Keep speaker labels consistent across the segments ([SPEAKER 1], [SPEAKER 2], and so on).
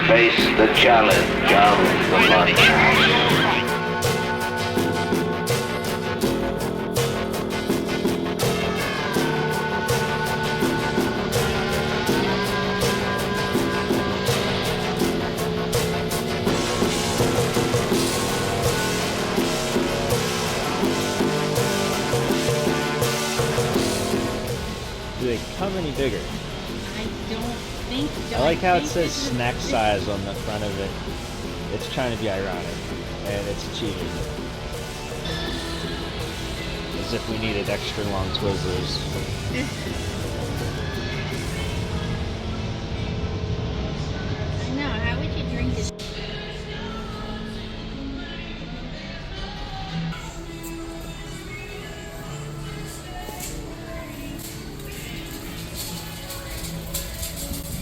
[SPEAKER 1] face the challenge of the lunch house.
[SPEAKER 2] Do they come any bigger?
[SPEAKER 3] I don't think so.
[SPEAKER 2] I like how it says snack size on the front of it. It's trying to be ironic, and it's achieving it. As if we needed extra long Twizzlers.
[SPEAKER 3] I know, how would you drink this?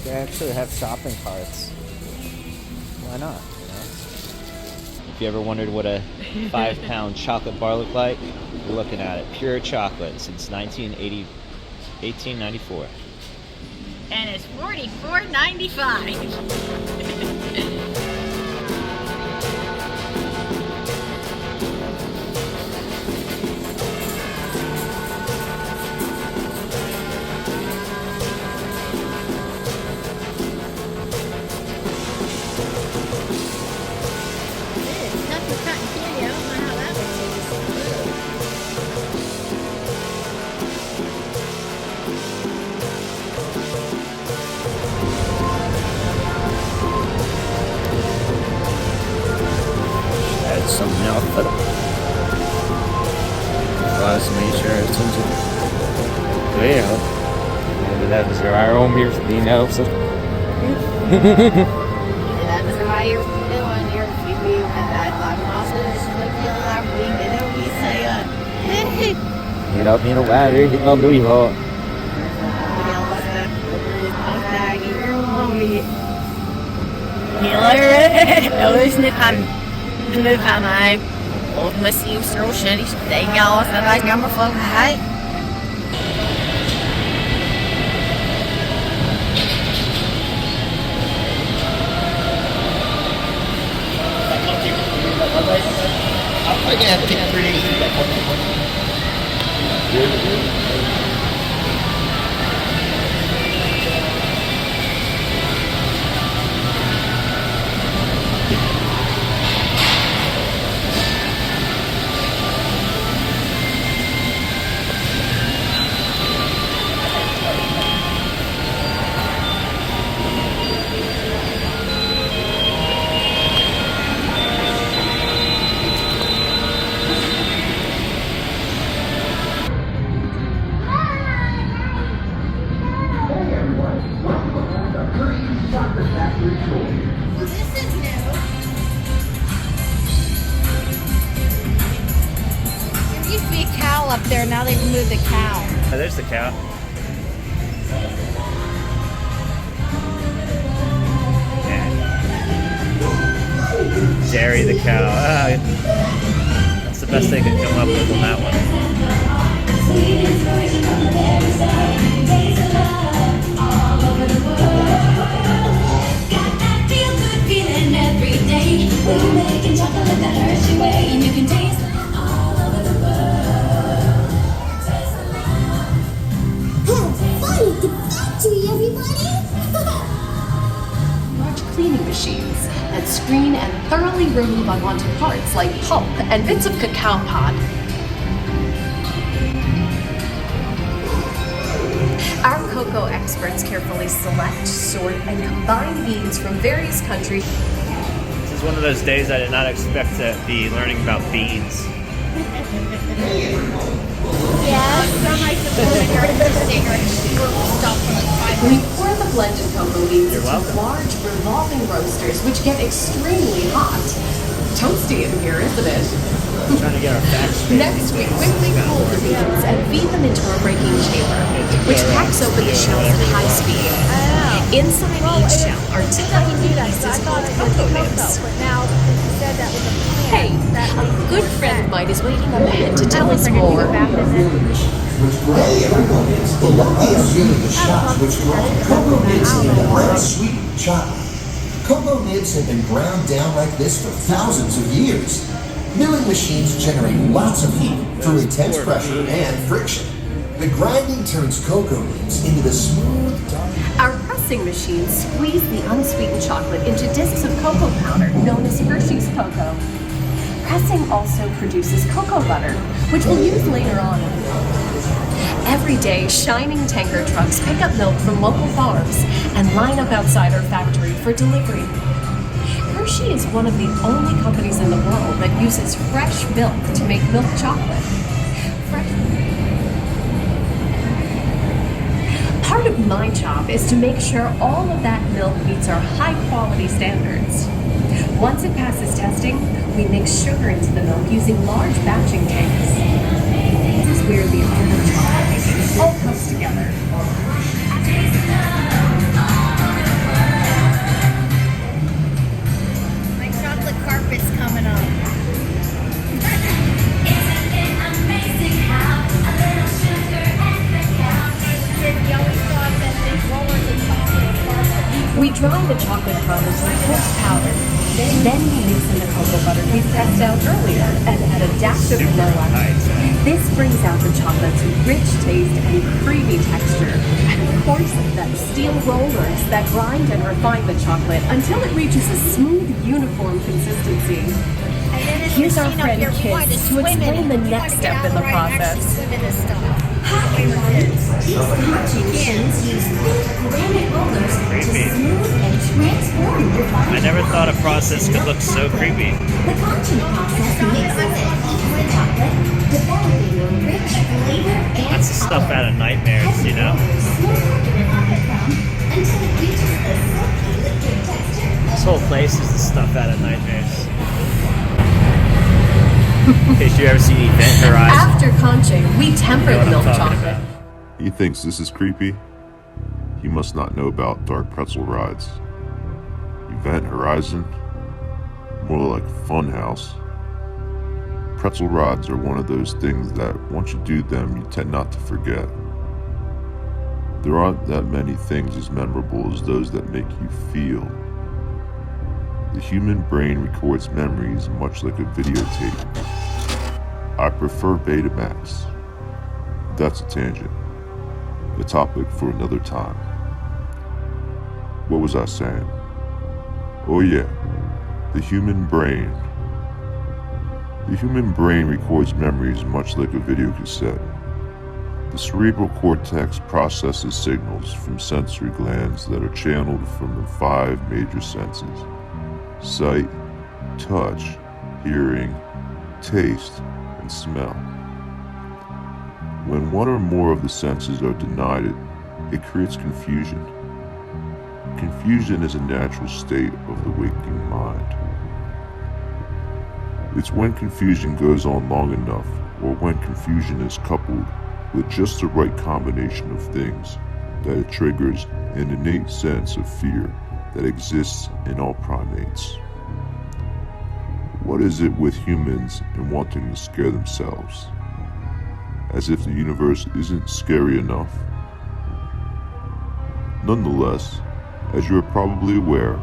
[SPEAKER 2] They actually have shopping carts. Why not? You know? If you ever wondered what a 5-pound chocolate bar looked like, you're looking at it. Pure chocolate since 1894.
[SPEAKER 3] And it's $44.95.
[SPEAKER 4] Something else, but let's make sure it's into well, and that is our own here for the else.
[SPEAKER 5] That was how you're doing your review and that I'm also just looking at everything that we say
[SPEAKER 4] Get up in a ladder, you don't do it hard.
[SPEAKER 5] Nu kan hij of misschien zo schön is denk als dat hij jammer van hij
[SPEAKER 4] I can't think pretty.
[SPEAKER 3] This is new. There used to be a cow up there, now they removed the cow.
[SPEAKER 2] Oh, there's the cow. Yeah. Jerry the cow. That's the best they could come up with on that one.
[SPEAKER 6] Large cleaning machines that screen and thoroughly remove unwanted parts like pulp and bits of cacao pod. Our cocoa experts carefully select, sort, and combine beans from various countries.
[SPEAKER 2] This is one of those days I did not expect to be learning about beans.
[SPEAKER 3] Yeah, some I support are interesting or stuff for like 5
[SPEAKER 6] We pour the blended cocoa beans
[SPEAKER 2] You're
[SPEAKER 6] into
[SPEAKER 2] welcome.
[SPEAKER 6] large revolving roasters, which get extremely hot. Toasty in here, isn't it?
[SPEAKER 2] Trying to get our facts straight.
[SPEAKER 6] Next, we quickly cool the beans and feed them into a breaking chamber, which cracks open the shells at high speed. Inside each shell are 2 tiny pieces called cocoa nibs.
[SPEAKER 3] but now since you said that was a plan,
[SPEAKER 6] Hey, a good friend of mine is waiting up ahead to tell us more.
[SPEAKER 7] Which way everyone is. The lucky are feeling the shots which grow. Cocoa makes the red sweet chocolate. Cocoa nibs have been ground down like this for thousands of years. Milling machines generate lots of heat through intense pressure and friction. The grinding turns cocoa nibs into the smooth,
[SPEAKER 6] Our pressing machines squeeze the unsweetened chocolate into discs of cocoa powder known as Hershey's cocoa. Pressing also produces cocoa butter, which we'll use later on. Every day, shining tanker trucks pick up milk from local farms and line up outside our factory for delivery. Hershey is one of the only companies in the world that uses fresh milk to make milk chocolate. Part of my job is to make sure all of that milk meets our high quality standards. Once it passes testing, we mix sugar into the milk using large batching tanks. This is where the art of chocolate making all comes together.
[SPEAKER 3] My chocolate carpet's coming up. You always thought that they lowered the chocolate carpet.
[SPEAKER 6] We dry the chocolate kernels with coarse powder. Then we mix in the cocoa butter we pressed out earlier and add adaptive vanilla. This brings out the chocolate's rich taste and creamy texture. And of course, then steel rollers that grind and refine the chocolate until it reaches a smooth, uniform consistency. Here's our friend Kiss to explain the next step in the process.
[SPEAKER 5] These conching machines use thick granite rollers to smooth and transform your
[SPEAKER 2] I never thought a process could look so creepy.
[SPEAKER 5] The conching process mixes and heats the chocolate, developing a rich flavor and
[SPEAKER 2] That's the stuff out of nightmares, you know?
[SPEAKER 5] until it reaches the silky liquid texture.
[SPEAKER 2] This whole place is the stuff out of nightmares. In case you ever seen Event Horizon.
[SPEAKER 6] After conching, we temper
[SPEAKER 2] You know
[SPEAKER 6] the
[SPEAKER 2] what I'm
[SPEAKER 6] milk
[SPEAKER 2] talking
[SPEAKER 6] chocolate.
[SPEAKER 2] about.
[SPEAKER 8] He thinks this is creepy? He must not know about dark pretzel rides. Event Horizon? More like Funhouse. Pretzel rides are one of those things that once you do them, you tend not to forget. There aren't that many things as memorable as those that make you feel. The human brain records memories much like a videotape. I prefer Betamax. That's a tangent. A topic for another time. What was I saying? Oh yeah, the human brain. The human brain records memories much like a video cassette. The cerebral cortex processes signals from sensory glands that are channeled from the 5 major senses: sight, touch, hearing, taste, and smell. When one or more of the senses are denied it creates confusion. Confusion is a natural state of the waking mind. It's when confusion goes on long enough, or when confusion is coupled with just the right combination of things, that it triggers an innate sense of fear that exists in all primates. What is it with humans and wanting to scare themselves? As if the universe isn't scary enough? Nonetheless, as you are probably aware,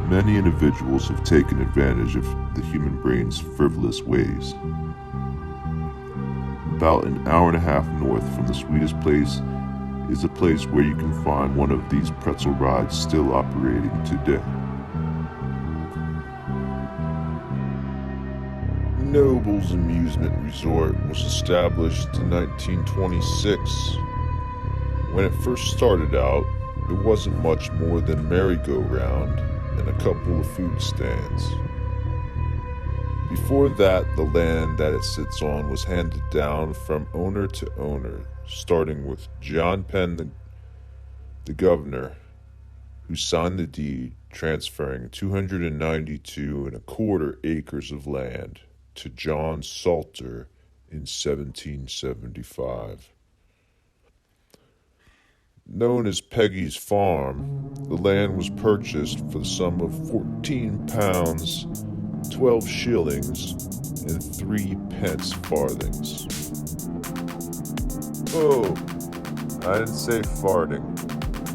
[SPEAKER 8] many individuals have taken advantage of the human brain's frivolous ways. About an hour and a half north from the sweetest place is a place where you can find one of these pretzel rides still operating today. Noble's Amusement Resort was established in 1926. When it first started out, it wasn't much more than a merry-go-round and a couple of food stands. Before that, the land that it sits on was handed down from owner to owner, starting with John Penn, the governor, who signed the deed transferring 292.25 acres of land to John Salter in 1775. Known as Peggy's Farm, the land was purchased for the sum of 14 pounds, 12 shillings, and 3 pence farthings. Oh, I didn't say farting.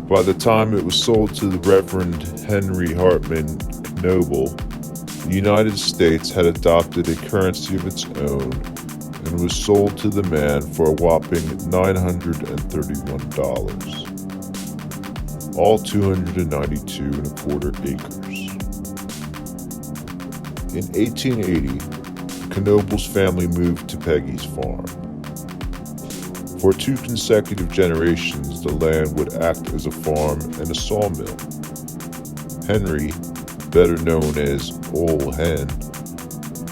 [SPEAKER 8] By the time it was sold to the Reverend Henry Hartman Noble, the United States had adopted a currency of its own and was sold to the man for a whopping $931, all 292 1/4 acres. In 1880, the Knoebels family moved to Peggy's farm. For 2 consecutive generations, the land would act as a farm and a sawmill. Henry, better known as Ol' Hen,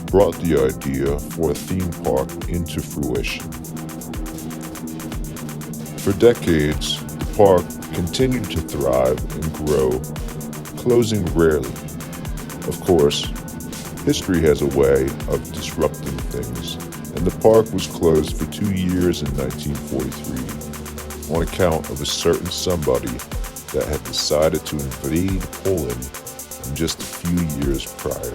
[SPEAKER 8] brought the idea for a theme park into fruition. For decades, the park continued to thrive and grow, closing rarely. Of course, history has a way of disrupting things, and the park was closed for 2 years in 1943 on account of a certain somebody that had decided to invade Poland in just a few years prior.